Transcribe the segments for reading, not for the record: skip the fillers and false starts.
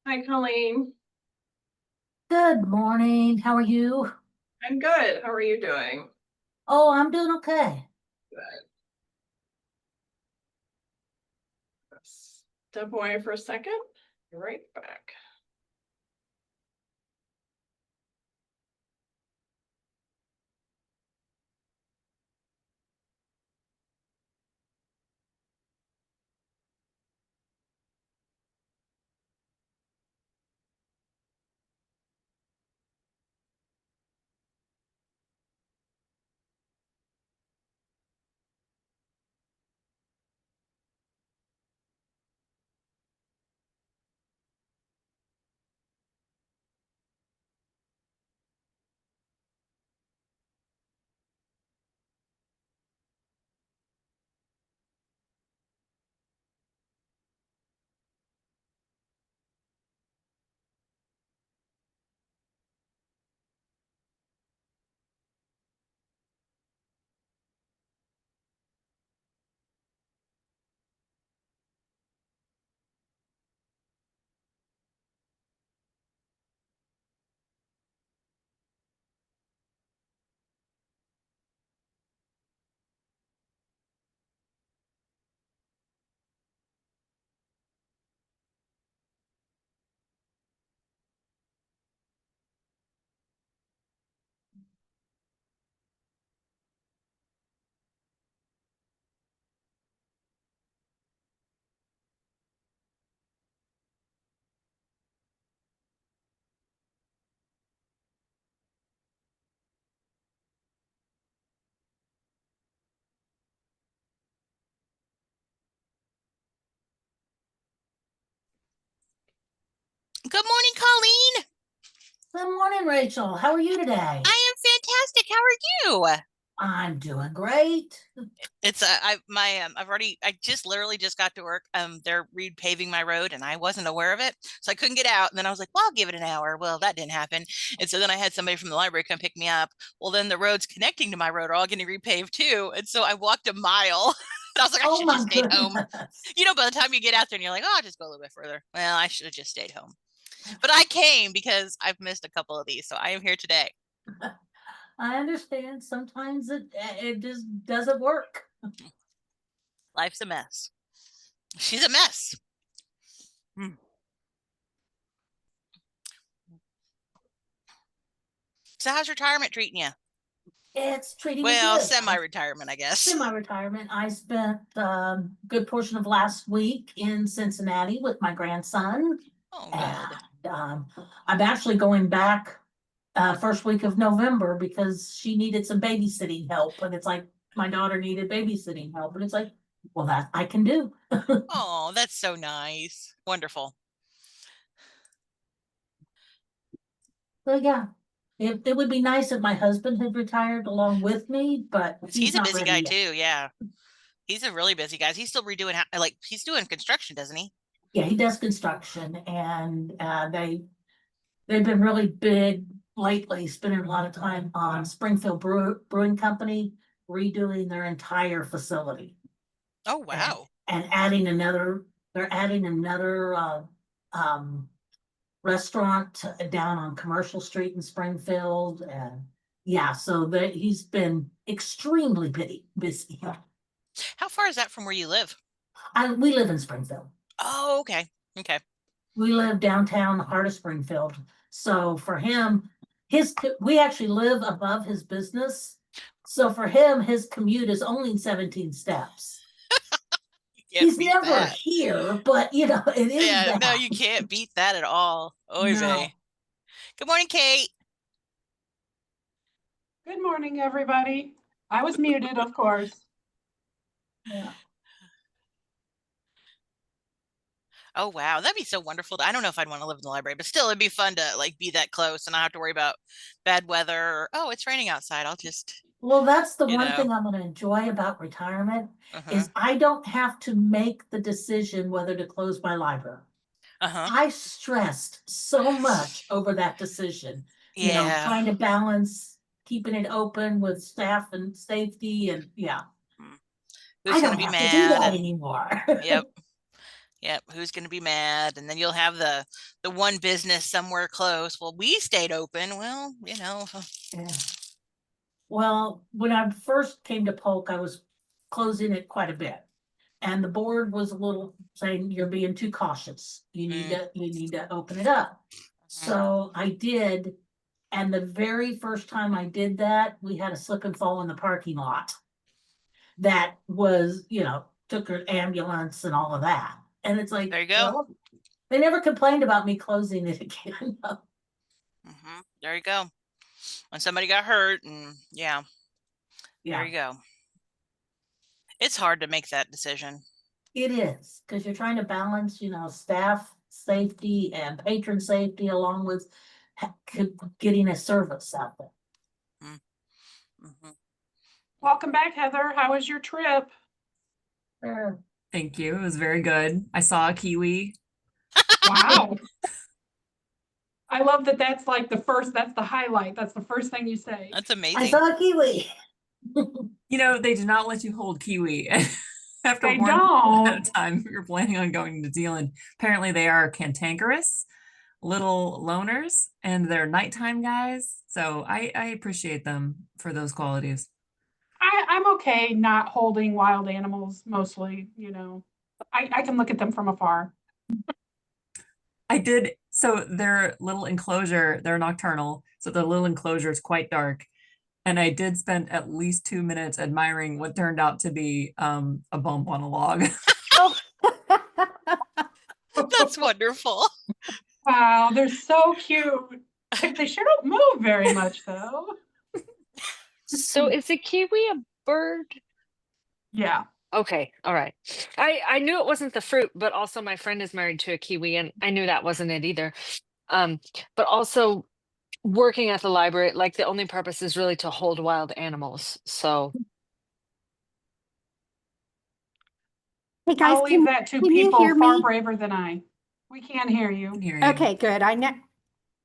Hi, Colleen. Good morning. How are you? I'm good. How are you doing? Oh, I'm doing okay. Good. Step away for a second. Be right back. Good morning, Colleen. Good morning, Rachel. How are you today? I am fantastic. How are you? I'm doing great. It's I just literally just got to work. They're repaving my road and I wasn't aware of it. So I couldn't get out. And then I was like, well, I'll give it an hour. Well, that didn't happen. And so then I had somebody from the library come pick me up. Well, then the roads connecting to my road are all getting repaved too. And so I walked a mile. And I was like, I Oh should have my just stayed home. goodness. By the time you get out there and you're like, oh, I'll just go a little bit further. Well, I should have just stayed home. But I came because I've missed a couple of these. So I am here today. I understand sometimes it just doesn't work. Life's a mess. She's a mess. Hmm. So how's retirement treating you? It's treating me Well, good. semi-retirement, I guess. Semi-retirement. I spent a good portion of last week in Cincinnati with my grandson, Oh, good. and I'm actually going back first week of November because she needed some babysitting help. And it's like my daughter needed babysitting help. And it's like, well, that I can do. Oh, that's so nice. Wonderful. So yeah, it would be nice if my husband had retired along with me, but he's He's a not busy ready guy yet. too. Yeah. He's a really busy guy. He's still redoing like he's doing construction, doesn't he? Yeah, he does construction, and they've been really big lately, spending a lot of time on Springfield Brewing Company redoing their entire facility. Oh, and wow. and adding another, they're adding another um restaurant down on Commercial Street in Springfield. And yeah, so that he's been extremely busy. How far is that from where you live? We live in Springfield. Oh, okay. Okay. We live downtown, the heart of Springfield. So for him, we actually live above his business. So for him, his commute is only 17 steps. You can't He's beat never that. here, but it is Yeah, no, that. you can't beat that at all. Oy No. vey. Good morning, Kate. Good morning, everybody. I was muted, of course. Yeah. Oh, wow. That'd be so wonderful. I don't know if I'd want to live in the library, but still it'd be fun to like be that close and not have to worry about bad weather or, oh, it's raining outside. I'll just, Well, that's the you one know. thing I'm going to enjoy about retirement Uh-huh. is I don't have to make the decision whether to close my library. Uh-huh. I stressed so much over that decision, Yeah. trying to balance keeping it open with staff and safety. And yeah, Mm. I Who's gonna don't be have to do mad? that And anymore. yep. Yep, who's gonna be mad? And then you'll have the one business somewhere close. Well, we stayed open. Well, Yeah. Well, when I first came to Polk, I was closing it quite a bit. And the board was a little saying, you're being too cautious. You need to open it up. So I did. And the very first time I did that, we had a slip and fall in the parking lot. That was, took an ambulance and all of that. And it's like, There you go. well, they never complained about me closing it again. There you go. When somebody got hurt and there Yeah, you go. It's hard to make that decision. it is, because you're trying to balance, staff safety and patron safety along with getting a service out there. Mhm. Welcome back, Heather. How was your trip? Sure. Thank you. It was very good. I saw a kiwi. Wow. I love that that's like that's the highlight. That's the first thing you say. That's I amazing. saw a kiwi. They do not let you hold kiwi after They one at a don't. time. If you're planning on going to New Zealand. Apparently they are cantankerous, little loners, and they're nighttime guys. So I appreciate them for those qualities. I'm okay not holding wild animals mostly, I can look at them from afar. I did. So their little enclosure, they're nocturnal. So the little enclosure is quite dark. And I did spend at least 2 minutes admiring what turned out to be a bump on a log. That's wonderful. Wow, they're so cute. They sure don't move very much though. So is a kiwi a bird? Yeah. Okay, all right. I knew it wasn't the fruit, but also my friend is married to a kiwi, and I knew that wasn't it either. But also working at the library, like the only purpose is really to hold wild animals. So Hey guys, I'll leave that to can you people hear far me? braver than I. We can hear you. Can hear you. Okay, good. I know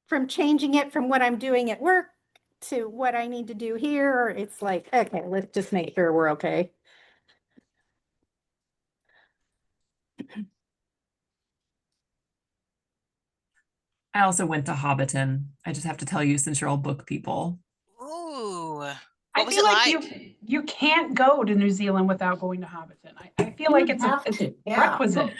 from changing it from what I'm doing at work to what I need to do here, it's like, okay, let's just make sure we're okay. I also went to Hobbiton. I just have to tell you, since you're all book people. Ooh. I What was feel it like like? you can't go to New Zealand without going to Hobbiton. I feel like it's have it's to, yeah. requisite.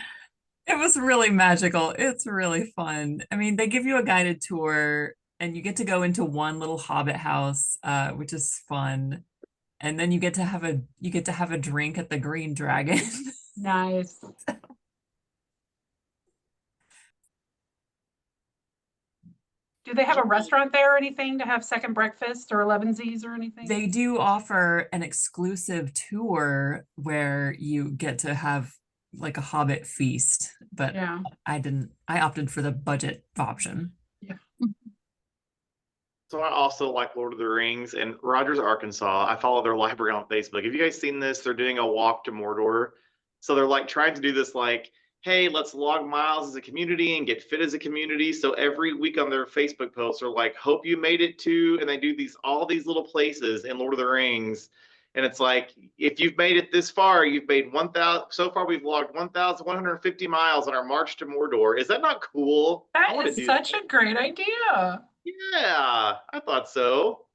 It was really magical. It's really fun. I mean, they give you a guided tour and you get to go into one little hobbit house, which is fun. And then you get to have a drink at the Green Dragon. Nice. Do they have a restaurant there or anything to have second breakfast or 11Z's or anything? They do offer an exclusive tour where you get to have like a hobbit feast, but Yeah. I opted for the budget option. So I also like Lord of the Rings and Rogers, Arkansas. I follow their library on Facebook. Have you guys seen this? They're doing a walk to Mordor. So they're like trying to do this like, hey, let's log miles as a community and get fit as a community. So every week on their Facebook posts are like, hope you made it to, and they do all these little places in Lord of the Rings. And it's like, if you've made it this far, you've made 1,000. So far, we've logged 1,150 miles on our march to Mordor. Is that not cool? I That wanna is do such that. a great idea. Yeah, I thought so.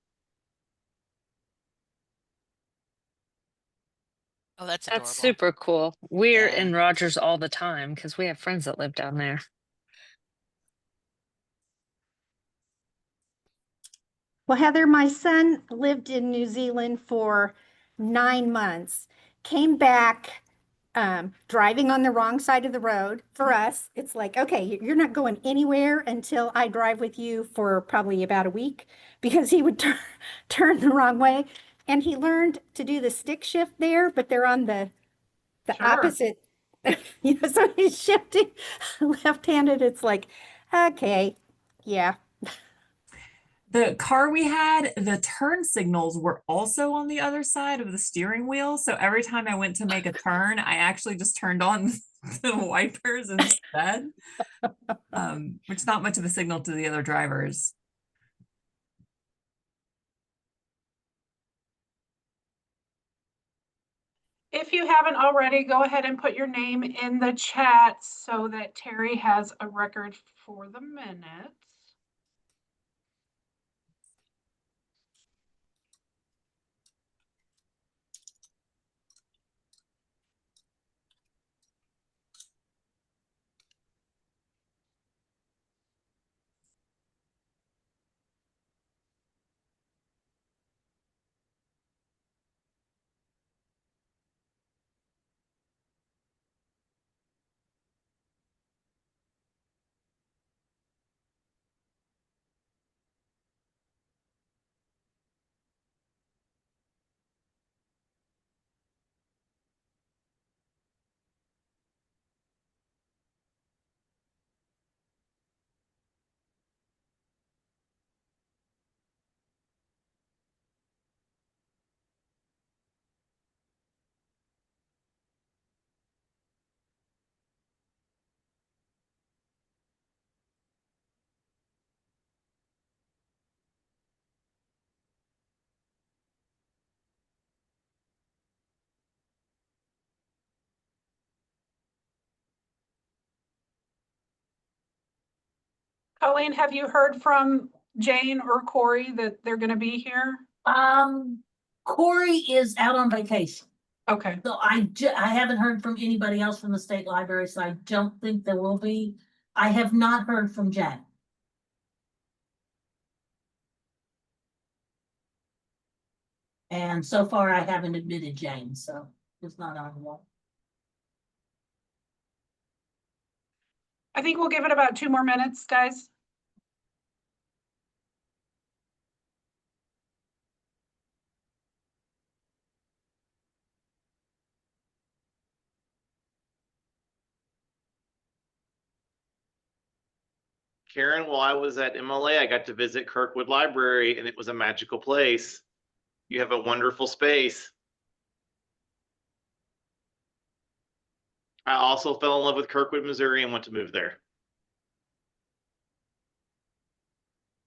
Oh, that's adorable. that's super cool. We're Yeah. in Rogers all the time because we have friends that live down there. Well, Heather, my son lived in New Zealand for 9 months, came back driving on the wrong side of the road. For us, it's like, okay, you're not going anywhere until I drive with you for probably about a week because he would turn the wrong way. And he learned to do the stick shift there, but they're on the Sure. opposite. So he's shifting left-handed. It's like, okay, yeah. The car we had, the turn signals were also on the other side of the steering wheel. So every time I went to make a turn, I actually just turned on the wipers instead, which is not much of a signal to the other drivers. If you haven't already, go ahead and put your name in the chat so that Terry has a record for the minutes. Colleen, have you heard from Jane or Corey that they're gonna be here? Corey is out on vacation. Okay, So I haven't heard from anybody else from the state library, so I don't think there will be. I have not heard from Jen. And so far I haven't admitted Jane, so it's not on the wall. I think we'll give it about 2 more minutes, guys. Karen, while I was at MLA, I got to visit Kirkwood Library and it was a magical place. You have a wonderful space. I also fell in love with Kirkwood, Missouri and went to move there.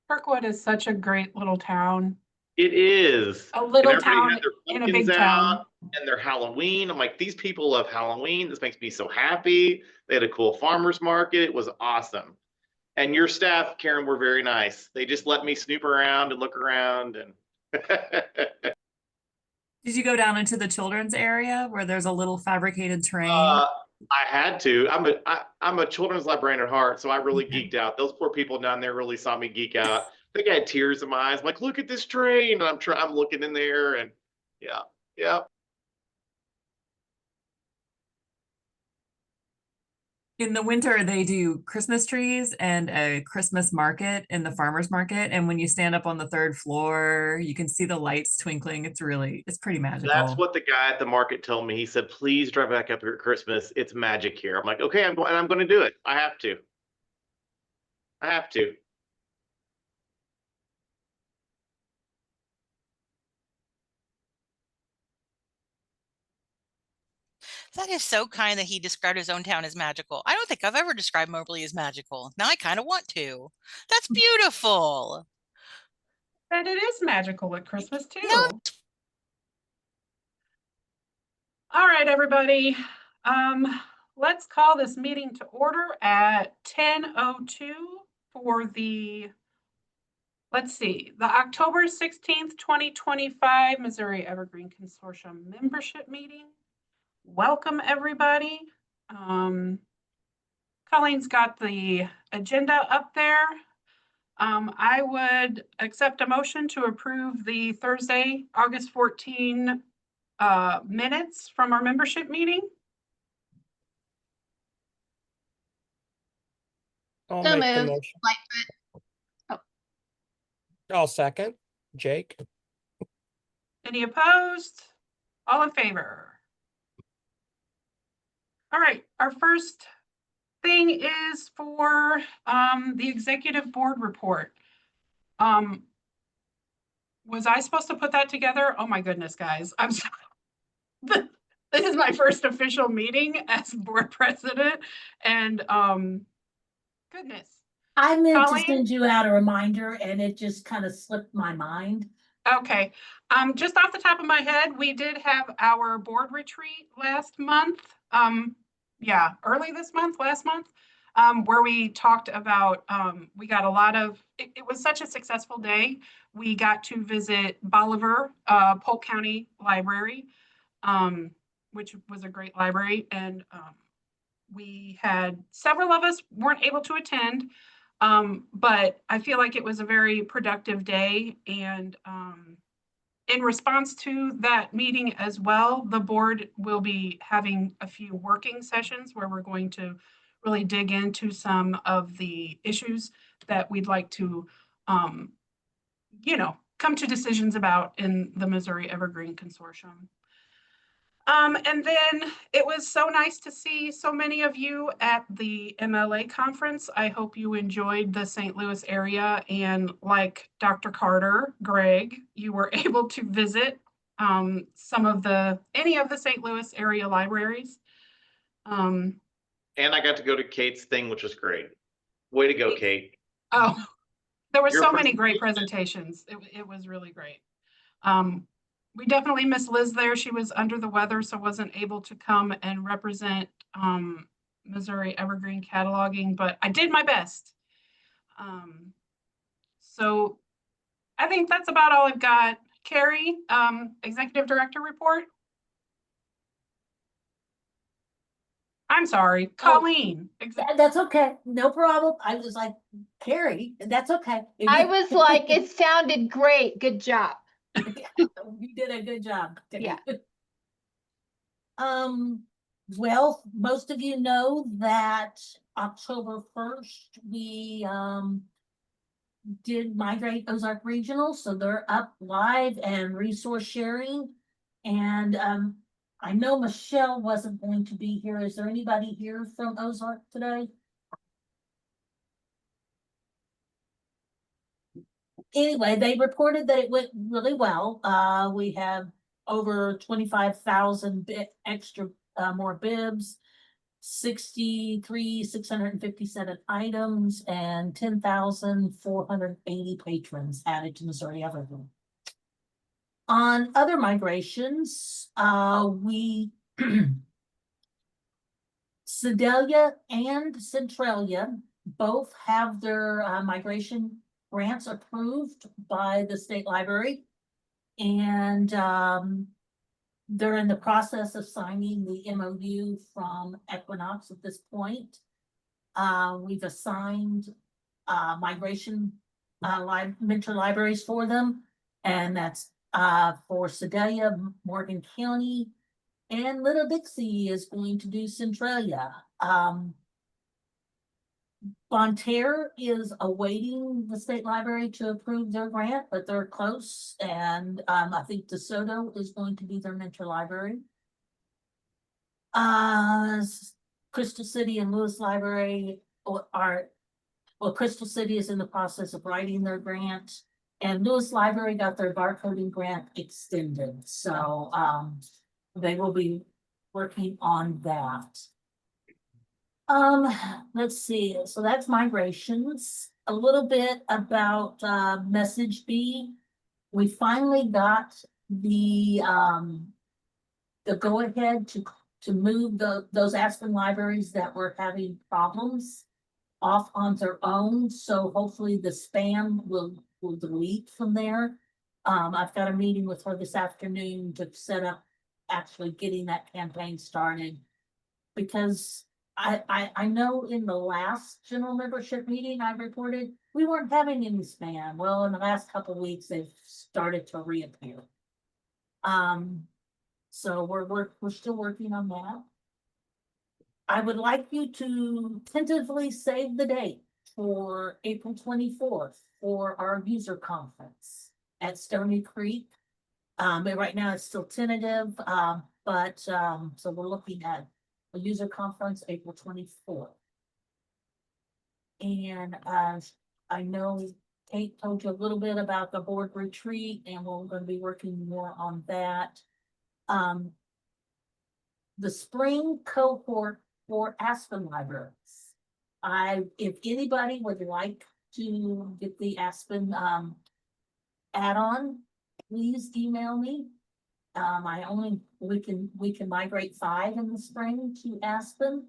Kirkwood is such a great little town. It is. A little And everybody town had their in a big pumpkins town. out and their Halloween. I'm like, these people love Halloween. This makes me so happy. They had a cool farmer's market. It was awesome. And your staff, Karen, were very nice. They just let me snoop around and look around and Did you go down into the children's area where there's a little fabricated train? I had to. I'm a children's librarian at heart, so I really Okay. geeked out. Those poor people down there really saw me geek out. I think I had tears in my eyes. I'm like, look at this train, and I'm looking in there, and yeah. In the winter, they do Christmas trees and a Christmas market in the farmer's market. And when you stand up on the 3rd floor, you can see the lights twinkling. It's pretty That's magical. what the guy at the market told me. He said, please drive back up here at Christmas. It's magic here. I'm like, okay, I'm going to do it. I have to. That is so kind that he described his own town as magical. I don't think I've ever described Moberly as magical. Now I kind of want to. That's beautiful. And it is magical at Christmas too. No. All right, everybody. Let's call this meeting to order at 10:02 for the, let's see, the October 16th, 2025 Missouri Evergreen Consortium membership meeting. Welcome, everybody. Colleen's got the agenda up there. I would accept a motion to approve the Thursday, August 14 minutes from our membership meeting. I'll So make the moved. motion. Lightfoot. I'll second. Jake. Any opposed? All in favor? All right, our first thing is for the executive board report. Was I supposed to put that together? Oh my goodness, guys. I'm sorry. This is my first official meeting as board president, and goodness. I meant to Colleen? send you out a reminder and it just kind of slipped my mind. Okay, just off the top of my head, we did have our board retreat last month. Yeah, early this month, last month, where we talked about, we got a lot of, it was such a successful day. We got to visit Bolivar, Polk County Library, which was a great library, and, we had several of us weren't able to attend, but I feel like it was a very productive day. And in response to that meeting as well, the board will be having a few working sessions where we're going to really dig into some of the issues that we'd like to, come to decisions about in the Missouri Evergreen Consortium. And then it was so nice to see so many of you at the MLA conference. I hope you enjoyed the St. Louis area, and like Dr. Carter, Greg, you were able to visit any of the St. Louis area libraries. And I got to go to Kate's thing, which was great. Way to go, Kate. Oh, there were Your so many great presentations. It was really great. We definitely miss Liz there. She was under the weather, so wasn't able to come and represent Missouri Evergreen Cataloging, but I did my best. So I think that's about all I've got. Carrie, Executive Director report. I'm sorry, Colleen. That's okay, no problem. I was like, Carrie, that's okay. I was like, it sounded great. Good job. You did a good job. Yeah. Well, most of you know that October 1st, we did migrate Ozark Regional, so they're up live and resource sharing. And I know Michelle wasn't going to be here. Is there anybody here from Ozark today? Anyway, they reported that it went really well. We have over 25,000 extra more bibs, 657 items, and 10,480 patrons added to Missouri Evergreen. On other migrations, we Sedalia and Centralia both have their migration grants approved by the state library, and they're in the process of signing the MOU from Equinox at this point. We've assigned migration mentor libraries for them, and that's for Sedalia, Morgan County, and Little Dixie is going to do Centralia. Bonterre is awaiting the state library to approve their grant, but they're close. And I think DeSoto is going to be their mentor library. Crystal City and Lewis Library Crystal City is in the process of writing their grant, and Lewis Library got their barcoding grant extended. So they will be working on that. Let's see. So that's migrations. A little bit about Message B. We finally got the go ahead to move those Aspen libraries that were having problems off on their own. So hopefully the spam will delete from there. I've got a meeting with her this afternoon to set up actually getting that campaign started, because I know in the last general membership meeting I reported we weren't having any spam. Well, in the last couple of weeks they've started to reappear. So we're still working on that. I would like you to tentatively save the date for April 24th for our user conference at Stony Creek. But right now it's still tentative, so we're looking at a user conference April 24th. And I know Kate told you a little bit about the board retreat, and we're going to be working more on that. The spring cohort for Aspen libraries. If anybody would like to get the Aspen add-on, please email me. We can migrate 5 in the spring to Aspen.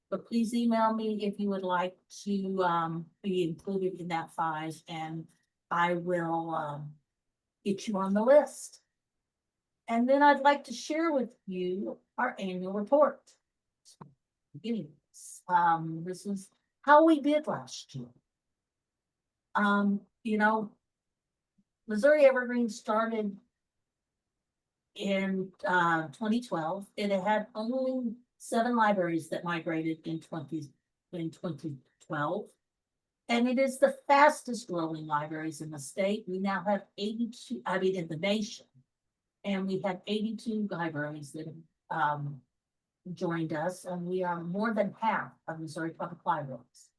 But please email me if you would like to, be included in that 5, and I will, get you on the list. And then I'd like to share with you our annual report. Anyways, this is how we did last year. You know, Missouri Evergreen started in 2012. It had only 7 libraries that migrated in 2012. And it is the fastest growing libraries in the state. We now have 82, I mean, in the nation. And we have 82 libraries that joined us, and we are more than half of Missouri Public Libraries.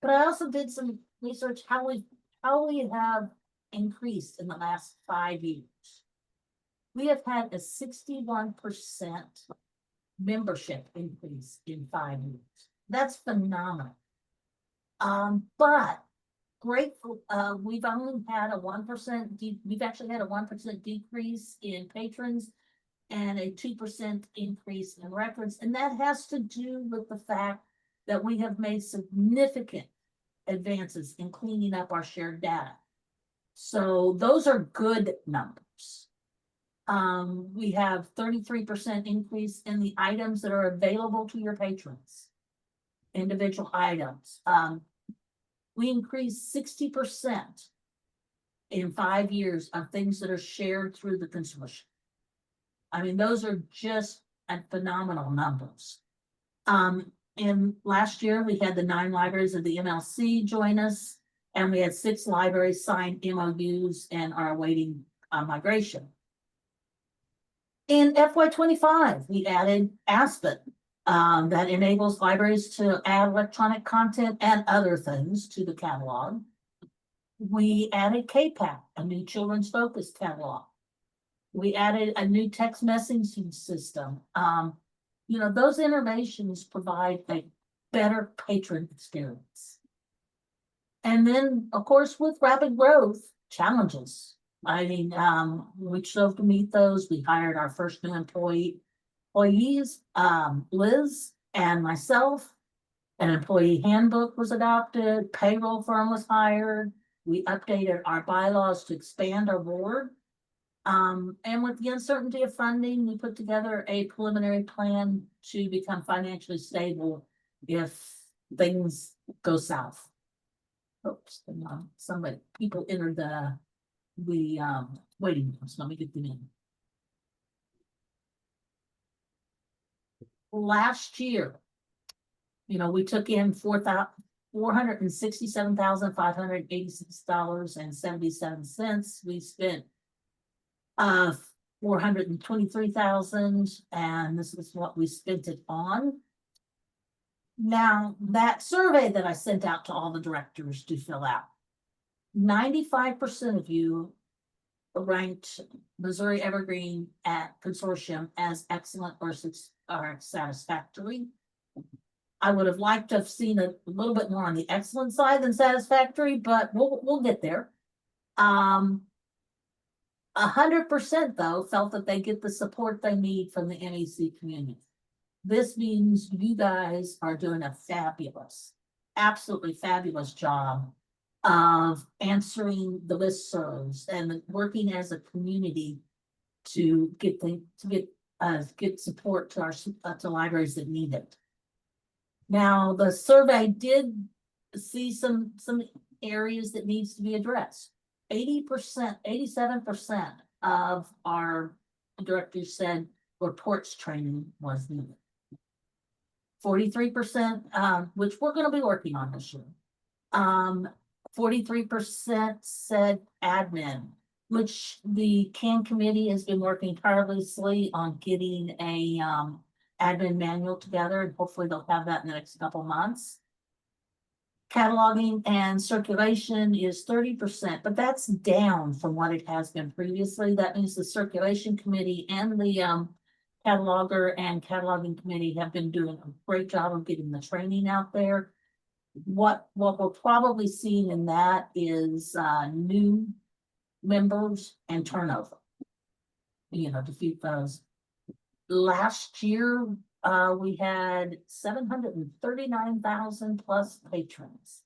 But I also did some research how we have increased in the last 5 years. We have had a 61% membership increase in 5 years. That's phenomenal. But grateful, we've only had a 1%, we've actually had a 1% decrease in patrons and a 2% increase in records. And that has to do with the fact that we have made significant advances in cleaning up our shared data. So those are good numbers. We have 33% increase in the items that are available to your patrons. Individual items. We increased 60% in 5 years of things that are shared through the consortium. I mean, those are just phenomenal numbers. And last year we had the 9 libraries of the MLC join us, and we had 6 libraries sign MOUs and are awaiting migration. In FY25, we added Aspen. That enables libraries to add electronic content and other things to the catalog. We added KPAC, a new children's focused catalog. We added a new text messaging system. You know, those innovations provide a better patron experience. And then, of course, with rapid growth, challenges. I mean, we strove to meet those. We hired our first new employees, Liz and myself. An employee handbook was adopted, payroll firm was hired. We updated our bylaws to expand our board. And with the uncertainty of funding, we put together a preliminary plan to become financially stable if things go south. Oops, people entered the waiting room, so let me get them in. Last year, you know, we took in $467,586.77. We spent $423,000, and this is what we spent it on. Now, that survey that I sent out to all the directors to fill out, 95% of you ranked Missouri Evergreen at Consortium as excellent or satisfactory. I would have liked to have seen a little bit more on the excellent side than satisfactory, but we'll get there. 100% though felt that they get the support they need from the MEC community. This means you guys are doing a fabulous, absolutely fabulous job of answering the listservs and working as a community to get support to our to libraries that need it. Now, the survey did see some areas that needs to be addressed. 87% of our directors said reports training was needed. 43%, which we're going to be working on this year. 43% said admin, which the CAN committee has been working tirelessly on getting a admin manual together, and hopefully they'll have that in the next couple months. Cataloging and circulation is 30%, but that's down from what it has been previously. That means the circulation committee and the cataloger and cataloging committee have been doing a great job of getting the training out there. What we're probably seeing in that is new members and turnover. You know, to feed those. Last year, we had 739,000 plus patrons.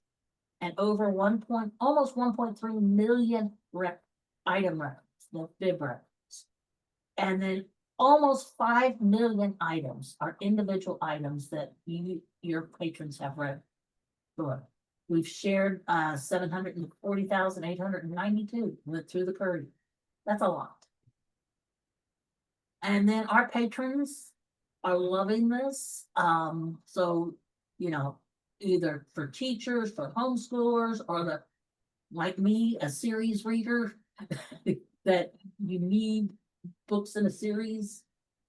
And over almost 1.3 million item records, the bib records. And then almost 5 million items are individual items that your patrons have read. Sure. We've shared 740,892 went through the courier. That's a lot. And then our patrons are loving this. So, you know, either for teachers, for homeschoolers, or like me, a series reader that you need books in a series,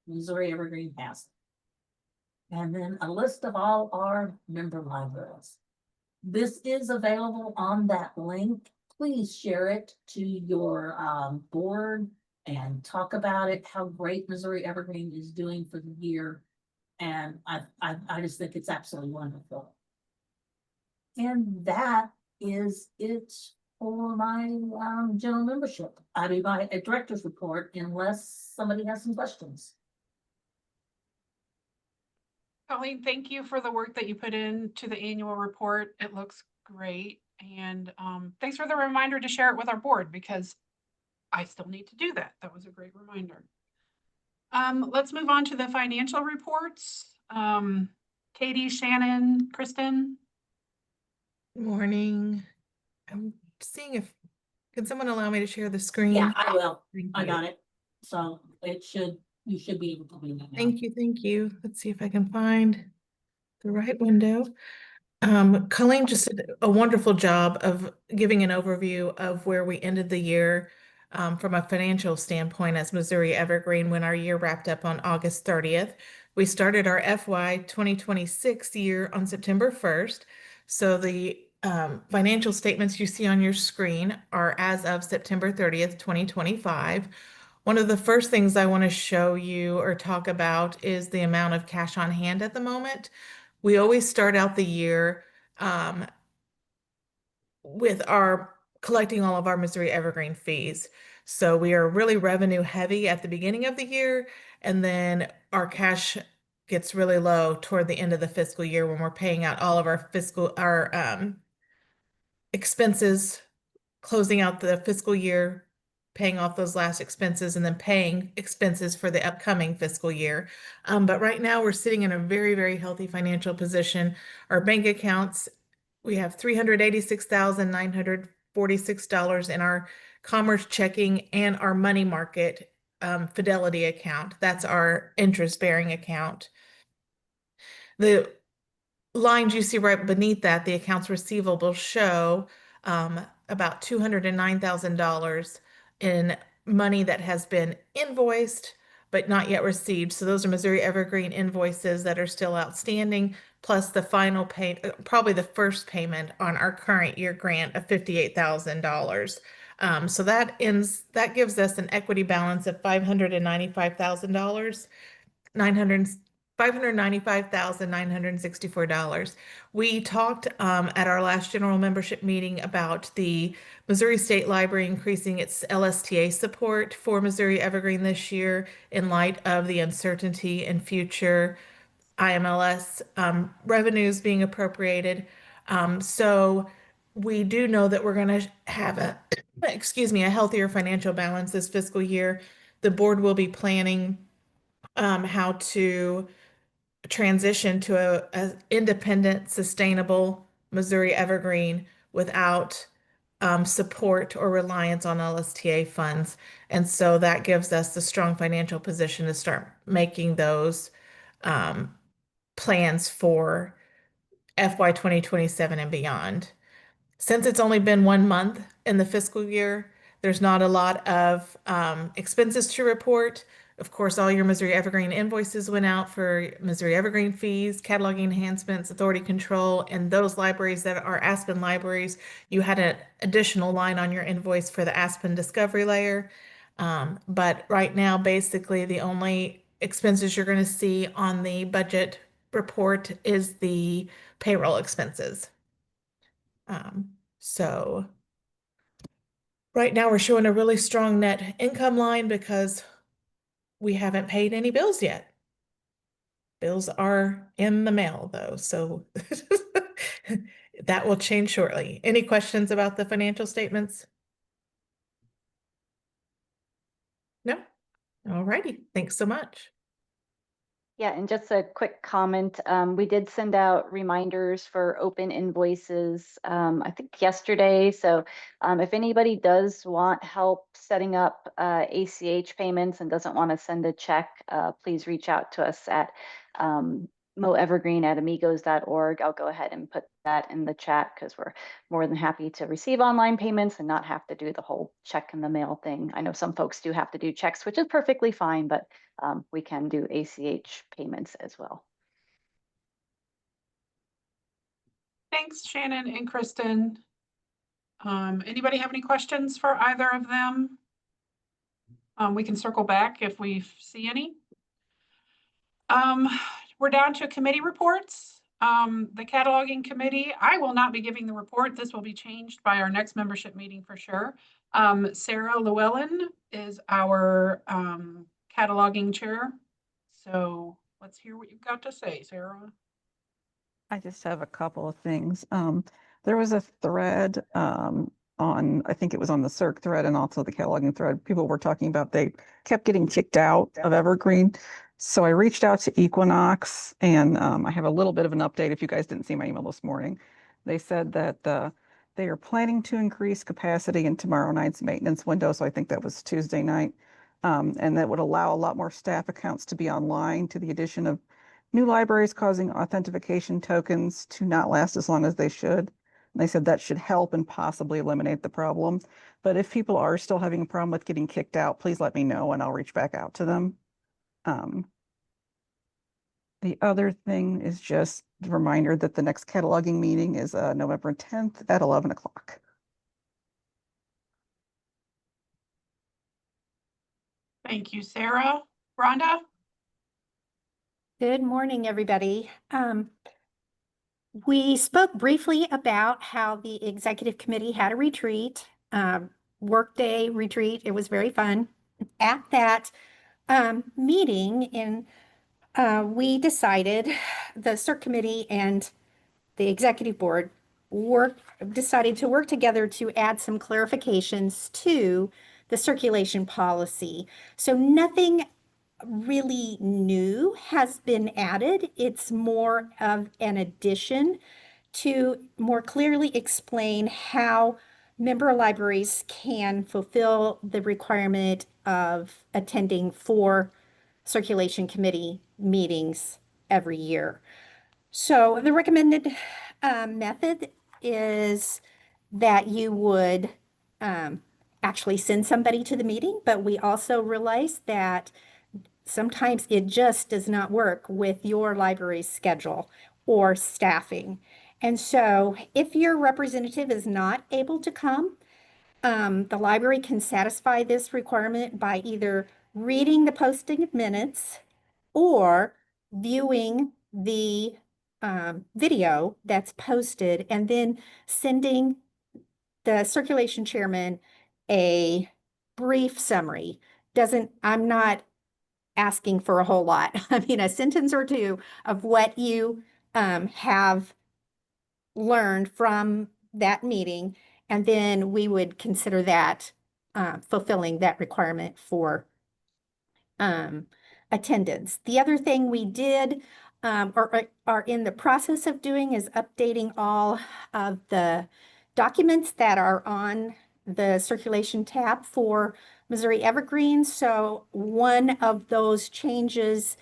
Missouri Evergreen has. And then a list of all our member libraries. This is available on that link. Please share it to your board and talk about it, how great Missouri Evergreen is doing for the year. And I just think it's absolutely wonderful. And that is it for my general membership. I mean, my director's report, unless somebody has some questions. Colleen, thank you for the work that you put into the annual report. It looks great. And thanks for the reminder to share it with our board, because I still need to do that. That was a great reminder. Let's move on to the financial reports. Katie, Shannon, Kristen. Good morning. I'm seeing if, can someone allow me to share the screen? Yeah, I will. Thank I you. got it. So you should be able to do that now. Thank you, thank you. Let's see if I can find the right window. Colleen just did a wonderful job of giving an overview of where we ended the year from a financial standpoint as Missouri Evergreen when our year wrapped up on August 30th. We started our FY 2026 year on September 1st. So the financial statements you see on your screen are as of September 30th, 2025. One of the first things I want to show you or talk about is the amount of cash on hand at the moment. We always start out the year with our collecting all of our Missouri Evergreen fees. So we are really revenue heavy at the beginning of the year, and then our cash gets really low toward the end of the fiscal year when we're paying out all of our expenses, closing out the fiscal year, paying off those last expenses, and then paying expenses for the upcoming fiscal year. But right now we're sitting in a very, very healthy financial position. Our bank accounts, we have $386,946 in our commerce checking and our money market Fidelity account. That's our interest-bearing account. The lines you see right beneath that, the accounts receivable, show about $209,000 in money that has been invoiced but not yet received. So those are Missouri Evergreen invoices that are still outstanding, plus the final pay, probably the first payment on our current year grant of $58,000. So that gives us an equity balance of $595,964. We talked at our last general membership meeting about the Missouri State Library increasing its LSTA support for Missouri Evergreen this year in light of the uncertainty in future IMLS revenues being appropriated. So we do know that we're going to have a healthier financial balance this fiscal year. The board will be planning how to transition to a independent, sustainable Missouri Evergreen without support or reliance on LSTA funds. And so that gives us the strong financial position to start making those plans for FY 2027 and beyond. Since it's only been 1 month in the fiscal year, there's not a lot of expenses to report. Of course, all your Missouri Evergreen invoices went out for Missouri Evergreen fees, cataloging enhancements, authority control, and those libraries that are Aspen libraries, you had an additional line on your invoice for the Aspen Discovery Layer. But right now, basically, the only expenses you're going to see on the budget report is the payroll expenses. So Right now, we're showing a really strong net income line because we haven't paid any bills yet. Bills are in the mail though, so that will change shortly. Any questions about the financial statements? No? All righty. Thanks so much. Yeah, and just a quick comment. We did send out reminders for open invoices, I think yesterday. So if anybody does want help setting up ACH payments and doesn't want to send a check, please reach out to us at moevergreen@amigos.org. I'll go ahead and put that in the chat because we're more than happy to receive online payments and not have to do the whole check in the mail thing. I know some folks do have to do checks, which is perfectly fine, but we can do ACH payments as well. Thanks, Shannon and Kristen. Anybody have any questions for either of them? We can circle back if we see any. We're down to committee reports. The cataloging committee, I will not be giving the report. This will be changed by our next membership meeting for sure. Sarah Llewellyn is our cataloging chair. So let's hear what you've got to say, Sarah. I just have a couple of things. There was a thread on, I think it was on the CERC thread and also the cataloging thread. People were talking about they kept getting kicked out of Evergreen. So I reached out to Equinox and I have a little bit of an update if you guys didn't see my email this morning. They said that they are planning to increase capacity in tomorrow night's maintenance window. So I think that was Tuesday night. And that would allow a lot more staff accounts to be online, to the addition of new libraries causing authentication tokens to not last as long as they should. And they said that should help and possibly eliminate the problem. But if people are still having a problem with getting kicked out, please let me know and I'll reach back out to them. The other thing is just a reminder that the next cataloging meeting is November 10th at 11 o'clock. Thank you, Sarah. Rhonda? Good morning, everybody. We spoke briefly about how the executive committee had a retreat, workday retreat. It was very fun. At that meeting, we decided, the CERC committee and the executive board decided to work together to add some clarifications to the circulation policy. So nothing really new has been added. It's more of an addition to more clearly explain how member libraries can fulfill the requirement of attending 4 circulation committee meetings every year. So the recommended method is that you would actually send somebody to the meeting, but we also realize that sometimes it just does not work with your library's schedule or staffing. And so if your representative is not able to come, the library can satisfy this requirement by either reading the posting minutes or viewing the video that's posted and then sending the circulation chairman a brief summary. I'm not asking for a whole lot. I mean, a sentence or two of what you have learned from that meeting, and then we would consider that fulfilling that requirement for attendance. The other thing we did or are in the process of doing is updating all of the documents that are on the circulation tab for Missouri Evergreen. So one of those changes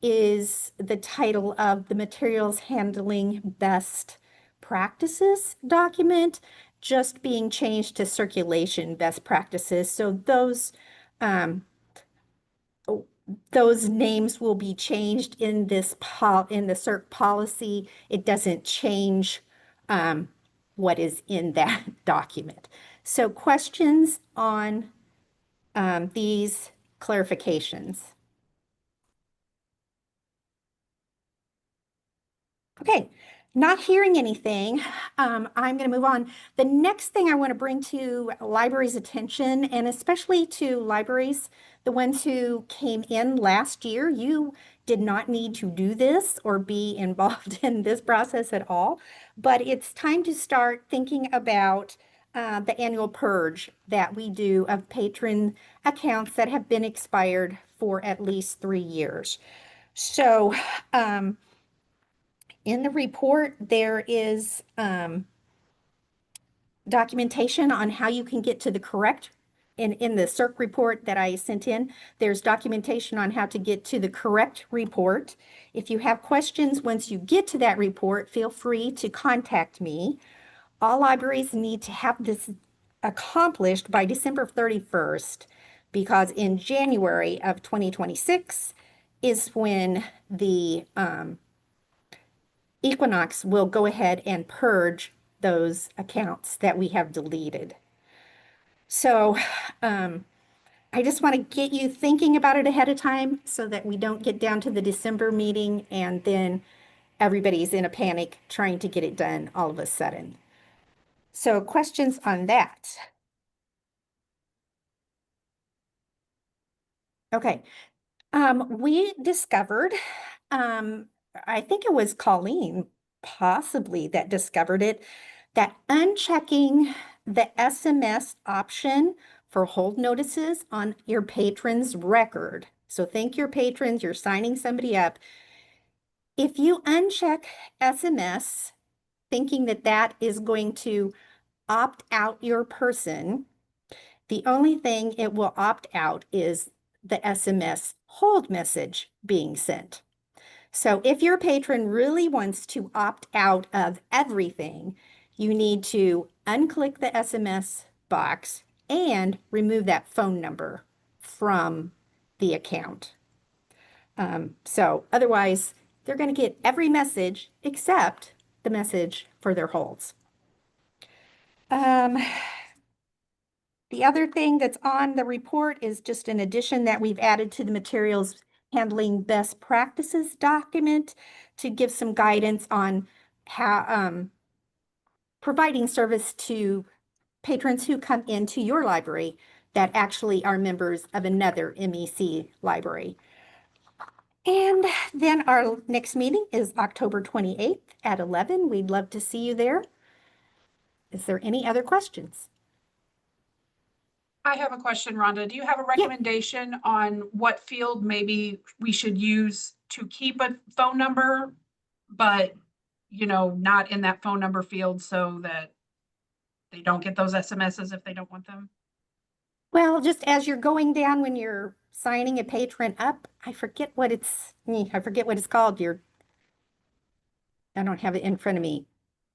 is the title of the Materials Handling Best Practices document just being changed to Circulation Best Practices. So those names will be changed in this in the CERC policy. It doesn't change what is in that document. So questions on these clarifications? Okay, Not hearing anything, I'm going to move on. The next thing I want to bring to libraries' attention, and especially to libraries, the ones who came in last year, you did not need to do this or be involved in this process at all, but it's time to start thinking about the annual purge that we do of patron accounts that have been expired for at least 3 years. So, in the report, there is documentation on how you can get to the correct, in the CERC report that I sent in, there's documentation on how to get to the correct report. If you have questions once you get to that report, feel free to contact me. All libraries need to have this accomplished by December 31st, because in January of 2026 is when the Equinox will go ahead and purge those accounts that we have deleted. So I just want to get you thinking about it ahead of time so that we don't get down to the December meeting and then everybody's in a panic trying to get it done all of a sudden. So questions on that? Okay. We discovered, I think it was Colleen possibly that discovered it, that unchecking the SMS option for hold notices on your patron's record. So thank your patrons, you're signing somebody up. If you uncheck SMS, thinking that that is going to opt out your person, the only thing it will opt out is the SMS hold message being sent. So if your patron really wants to opt out of everything, you need to unclick the SMS box and remove that phone number from the account. So otherwise, they're going to get every message except the message for their holds. The other thing that's on the report is just an addition that we've added to the materials handling best practices document to give some guidance on how providing service to patrons who come into your library that actually are members of another MEC library. And then our next meeting is October 28th at 11. We'd love to see you there. Is there any other questions? I have a question, Rhonda. Do you have a recommendation on what field maybe we should use to keep a phone number, but, you know, not in that phone number field so that they don't get those SMSs if they don't want them? Well, just as you're going down when you're signing a patron up, I forget what it's called. I don't have it in front of me.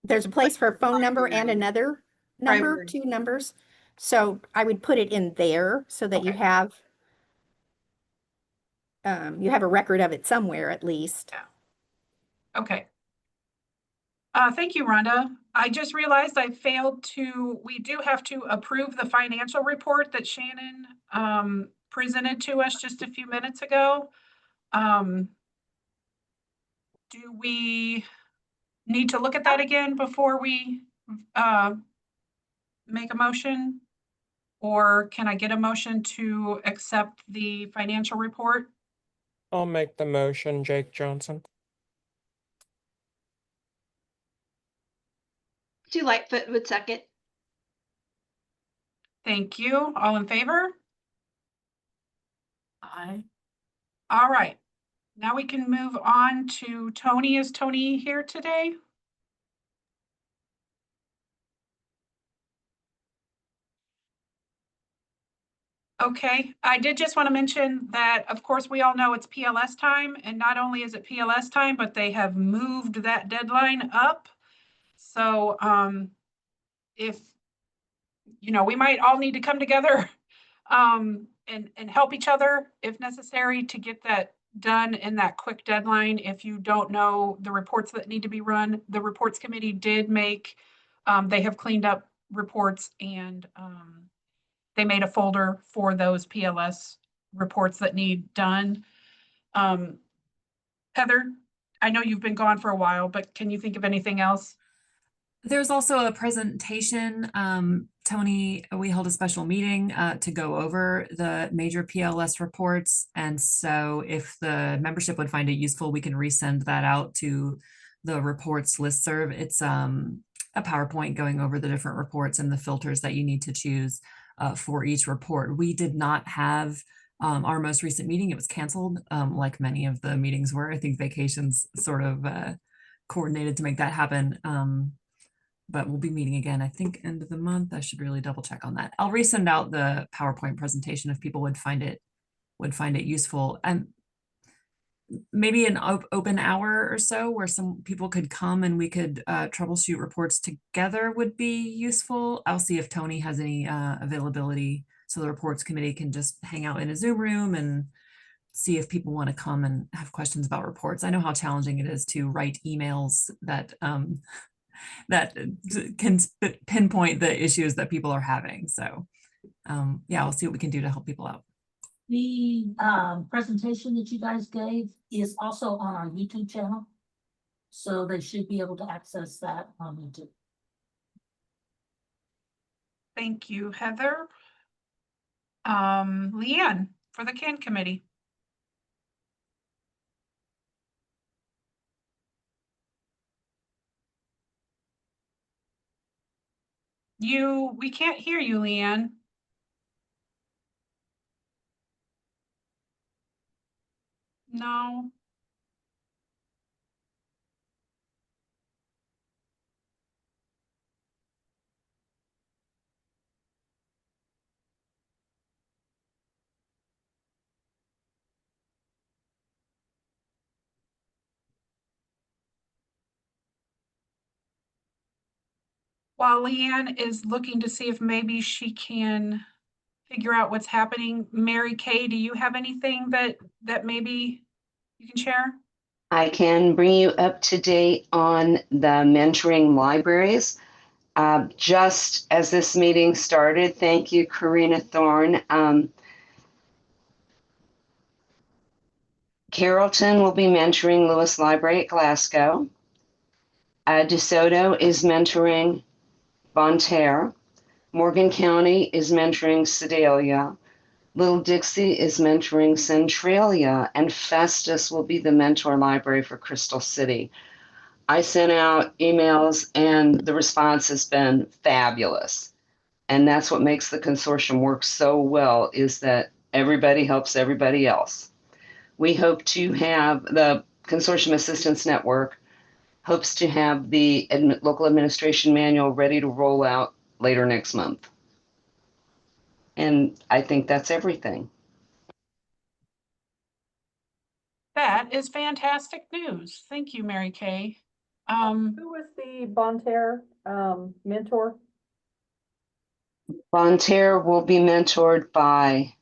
There's a place for a phone number and another number, Primary. 2 numbers. So I would put it in there so that you have a record of it somewhere at least. Okay. Thank you, Rhonda. I just realized we do have to approve the financial report that Shannon presented to us just a few minutes ago. Do we need to look at that again before we make a motion? Or can I get a motion to accept the financial report? I'll make the motion, Jake Johnson. Sue Lightfoot would second. Thank you. All in favor? Aye. All right. Now we can move on to Tony. Is Tony here today? Okay, I did just want to mention that, of course, we all know it's PLS time, and not only is it PLS time, but they have moved that deadline up. So if, you know, we might all need to come together and help each other if necessary to get that done in that quick deadline. If you don't know the reports that need to be run, the reports committee did make, they have cleaned up reports and they made a folder for those PLS reports that need done. Heather, I know you've been gone for a while, but can you think of anything else? There's also a presentation, Tony, we held a special meeting to go over the major PLS reports. And so if the membership would find it useful, we can resend that out to the reports listserv. It's a PowerPoint going over the different reports and the filters that you need to choose for each report. We did not have our most recent meeting. It was canceled, like many of the meetings were. I think vacations sort of coordinated to make that happen. But we'll be meeting again, I think, end of the month. I should really double check on that. I'll resend out the PowerPoint presentation if people would find it useful. And maybe an open hour or so where some people could come and we could troubleshoot reports together would be useful. I'll see if Tony has any availability so the reports committee can just hang out in a Zoom room and see if people want to come and have questions about reports. I know how challenging it is to write emails that that can pinpoint the issues that people are having. So yeah, we'll see what we can do to help people out. The presentation that you guys gave is also on our YouTube channel. So they should be able to access that on YouTube. Thank you, Heather. Leanne, for the CAN committee. We can't hear you, Leanne. No. While Leanne is looking to see if maybe she can figure out what's happening, Mary Kay, do you have anything that maybe you can share? I can bring you up to date on the mentoring libraries. Just as this meeting started, thank you, Karina Thorne. Carrollton will be mentoring Lewis Library at Glasgow. DeSoto is mentoring Bonne Terre. Morgan County is mentoring Sedalia. Little Dixie is mentoring Centralia, and Festus will be the mentor library for Crystal City. I sent out emails and the response has been fabulous. And that's what makes the consortium work so well, is that everybody helps everybody else. We hope to have the Consortium Assistance Network hopes to have the local administration manual ready to roll out later next month. And I think that's everything. That is fantastic news. Thank you, Mary Kay. Who was the Bonne Terre mentor? Bonne Terre will be mentored by,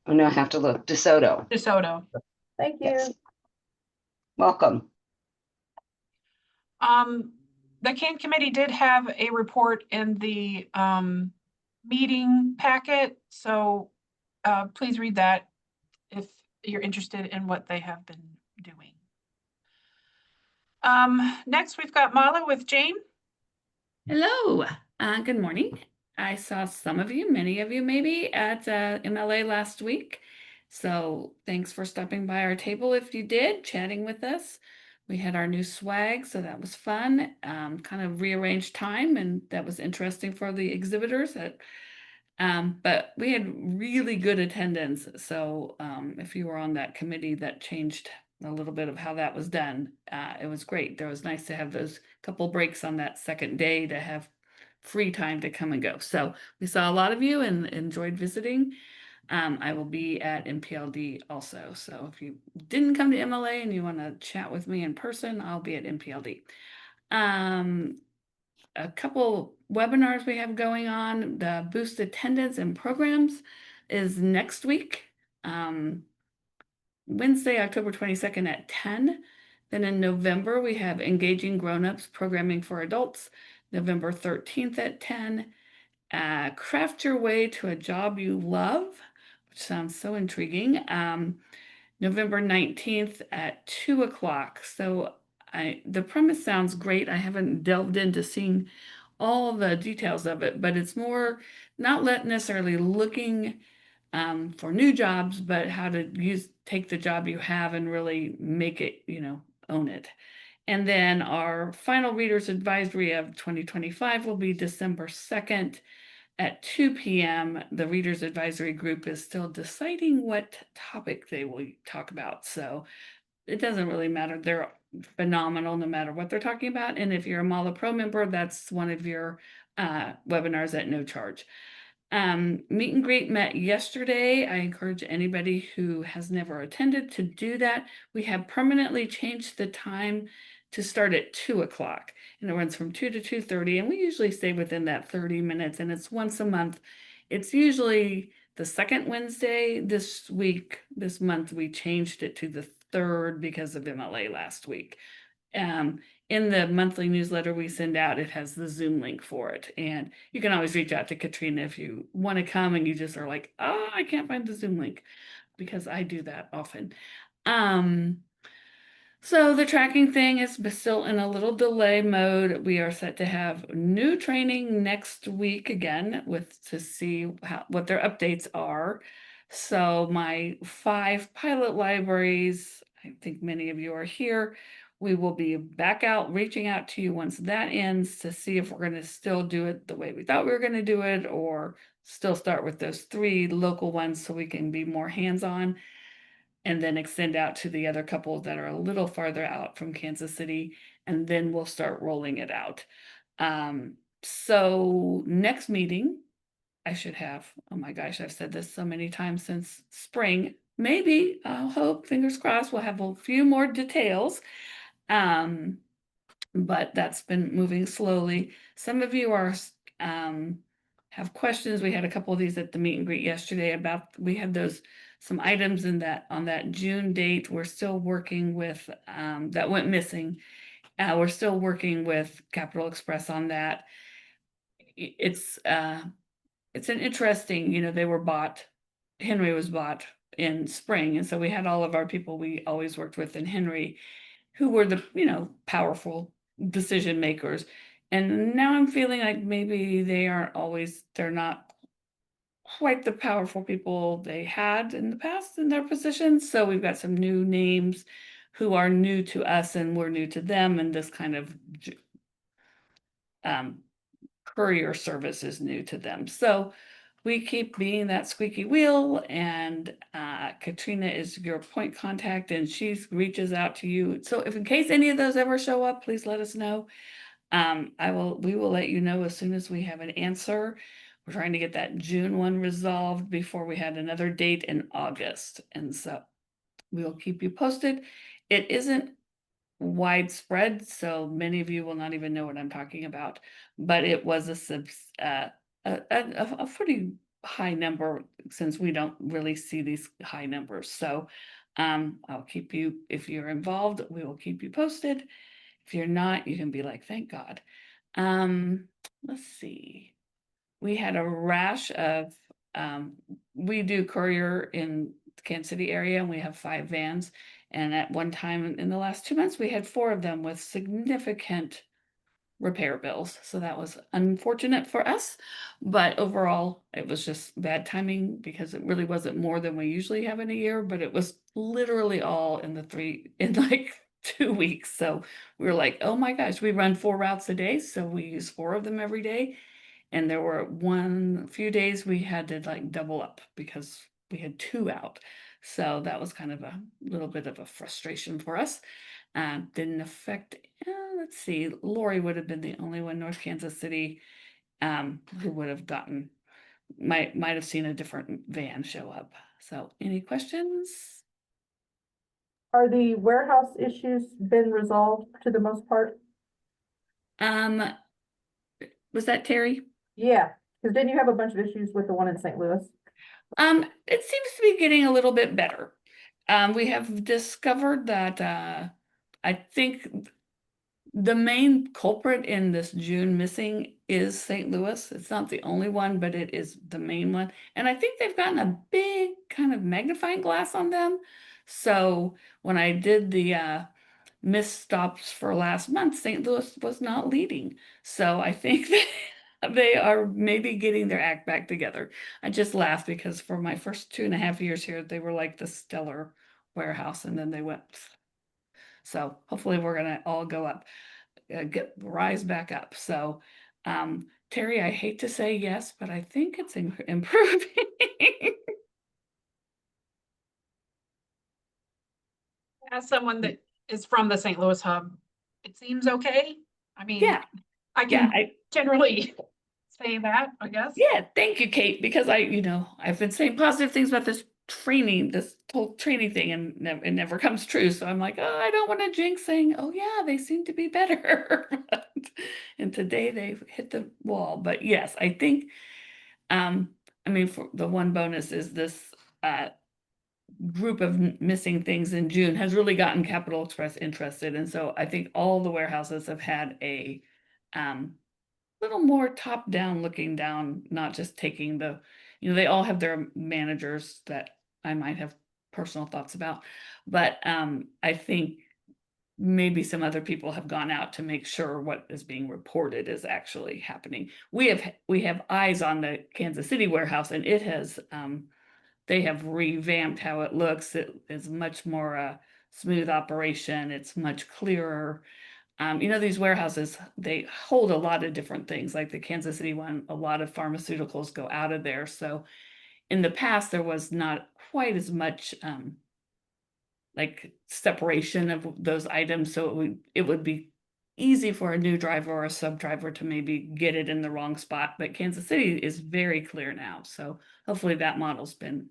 oh no, I have to look, DeSoto. DeSoto. Thank you. Yes. Welcome. The CAN committee did have a report in the meeting packet, so please read that if you're interested in what they have been doing. Next, we've got Mala with Jane. Hello, good morning. I saw some of you, many of you maybe, at MLA last week. So thanks for stopping by our table if you did, chatting with us. We had our new swag, so that was fun. Kind of rearranged time, and that was interesting for the exhibitors. But we had really good attendance. So if you were on that committee, that changed a little bit of how that was done. It was great. It was nice to have those couple breaks on that second day to have free time to come and go. So we saw a lot of you and enjoyed visiting. I will be at MPLD also. So if you didn't come to MLA and you want to chat with me in person, I'll be at MPLD. A couple webinars we have going on. The Boost Attendance and Programs is next week, Wednesday, October 22nd at 10. Then in November, we have Engaging Grown-Ups Programming for Adults, November 13th at 10. Craft Your Way to a Job You Love, which sounds so intriguing. November 19th at 2 o'clock. So the premise sounds great. I haven't delved into seeing all the details of it, but it's more not necessarily looking for new jobs, but how to take the job you have and really make it, own it. And then our final Readers Advisory of 2025 will be December 2nd at 2 p.m. The Readers Advisory Group is still deciding what topic they will talk about. So it doesn't really matter. They're phenomenal no matter what they're talking about. And if you're a Mala Pro member, that's one of your webinars at no charge. Meet and greet met yesterday. I encourage anybody who has never attended to do that. We have permanently changed the time to start at 2 o'clock, and it runs from 2 to 2:30, and we usually stay within that 30 minutes, and it's once a month. It's usually the second Wednesday. This month, we changed it to the third because of MLA last week. In the monthly newsletter we send out, it has the Zoom link for it. And you can always reach out to Katrina if you want to come and you just are like, oh, I can't find the Zoom link, because I do that often. So the tracking thing is still in a little delay mode. We are set to have new training next week again to see what their updates are. So my 5 pilot libraries, I think many of you are here. We will be back out, reaching out to you once that ends to see if we're going to still do it the way we thought we were going to do it, or still start with those 3 local ones so we can be more hands-on, and then extend out to the other couple that are a little farther out from Kansas City, and then we'll start rolling it out. So next meeting, I should have, oh my gosh, I've said this so many times since spring. Maybe, I'll hope, fingers crossed, we'll have a few more details. But that's been moving slowly. Some of you are have questions. We had a couple of these at the meet and greet yesterday about, we have some items on that June date. We're still working with that went missing. We're still working with Capital Express on that. It's an interesting, they were bought. Henry was bought in spring, and so we had all of our people we always worked with in Henry, who were the powerful decision makers. And now I'm feeling like maybe they're not quite the powerful people they had in the past in their positions. So we've got some new names who are new to us and we're new to them, and this kind of courier service is new to them. So we keep being that squeaky wheel, and Katrina is your point contact, and she reaches out to you. So if in case any of those ever show up, please let us know. We will let you know as soon as we have an answer. We're trying to get that June one resolved before we had another date in August. And so we'll keep you posted. It isn't widespread, so many of you will not even know what I'm talking about, but it was a pretty high number, since we don't really see these high numbers. So I'll keep you, if you're involved, we will keep you posted. If you're not, you can be like, thank God. Let's see. We had a rash of, we do courier in the Kansas City area, and we have 5 vans. And at one time in the last 2 months, we had 4 of them with significant repair bills. So that was unfortunate for us, but overall it was just bad timing, because it really wasn't more than we usually have in a year, but it was literally all in like 2 weeks. So we were like, oh my gosh, we run 4 routes a day. So we use 4 of them every day. And there were few days we had to like double up because we had 2 out. So that was kind of a little bit of a frustration for us. Didn't affect, let's see, Lori would have been the only one, North Kansas City, who would have might have seen a different van show up. So any questions? Are the warehouse issues been resolved to the most part? Was that Terry? Yeah, because didn't you have a bunch of issues with the one in St. Louis? It seems to be getting a little bit better. We have discovered that I think the main culprit in this June missing is St. Louis. It's not the only one, but it is the main one. And I think they've gotten a big kind of magnifying glass on them So when I did the missed stops for last month, St. Louis was not leading. So I think that they are maybe getting their act back together. I just laughed because for my first 2.5 years here, they were like the stellar warehouse, and then they went. So hopefully we're gonna all go up, rise back up. So Terry, I hate to say yes, but I think it's improving. As someone that is from the St. Louis hub, it seems okay. I mean, Yeah. I Yeah, can generally say that, I guess. Yeah, thank you, Kate, because I've been saying positive things about this whole training thing, and it never comes true. So I'm like, oh, I don't want to jinx saying, oh yeah, they seem to be better. And today they've hit the wall. But yes, I think, I mean, for the one bonus is this group of missing things in June has really gotten Capital Express interested. And so I think all the warehouses have had a little more top down looking down, not just taking they all have their managers that I might have personal thoughts about, but I think maybe some other people have gone out to make sure what is being reported is actually happening. We have eyes on the Kansas City warehouse, and it has they have revamped how it looks. It is much more smooth operation. It's much clearer. These warehouses, they hold a lot of different things, like the Kansas City one, a lot of pharmaceuticals go out of there. So in the past, there was not quite as much like separation of those items. So it would be easy for a new driver or a sub driver to maybe get it in the wrong spot. But Kansas City is very clear now. So hopefully that model's been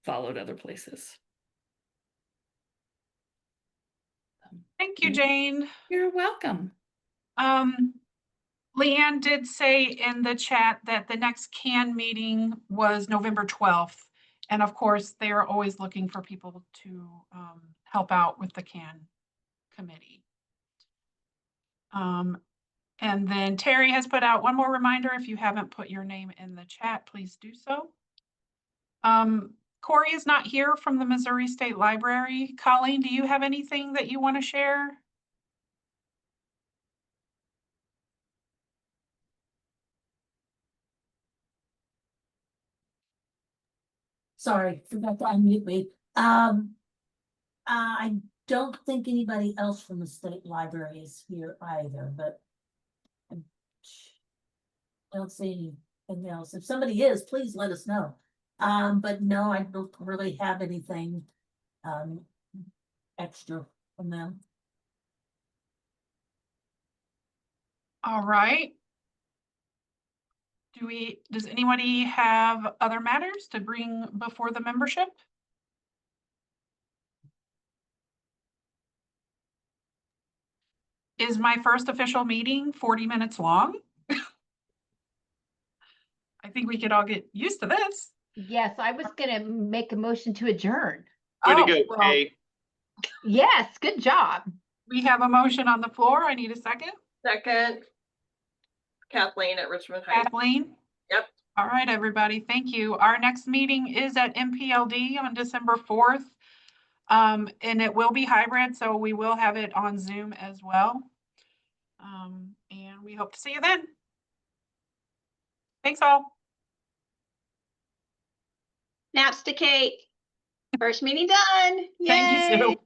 followed other places. Thank you, Jane. You're welcome. Leanne did say in the chat that the next CAN meeting was November 12th. And of course, they are always looking for people to help out with the CAN committee. And then Terry has put out one more reminder. If you haven't put your name in the chat, please do so. Corey is not here from the Missouri State Library. Colleen, do you have anything that you want to share? Sorry, forgot to unmute me. I don't think anybody else from the state library is here either, but I don't see anything else. If somebody is, please let us know. But no, I don't really have anything extra from them. All right. Does anybody have other matters to bring before the membership? Is my first official meeting 40 minutes long? I think we could all get used to this. Yes, I was gonna make a motion to adjourn. Way to Oh, go, well, Kate. Yes, good job. we have a motion on the floor. I need a second. Second, Kathleen at Richmond Heights. Kathleen? Yep. All right, everybody. Thank you. Our next meeting is at MPLD on December 4th. And it will be hybrid, so we will have it on Zoom as well. And we hope to see you then. Thanks all. Snaps to Kate. First meeting done. Yay. Thank you, Sue.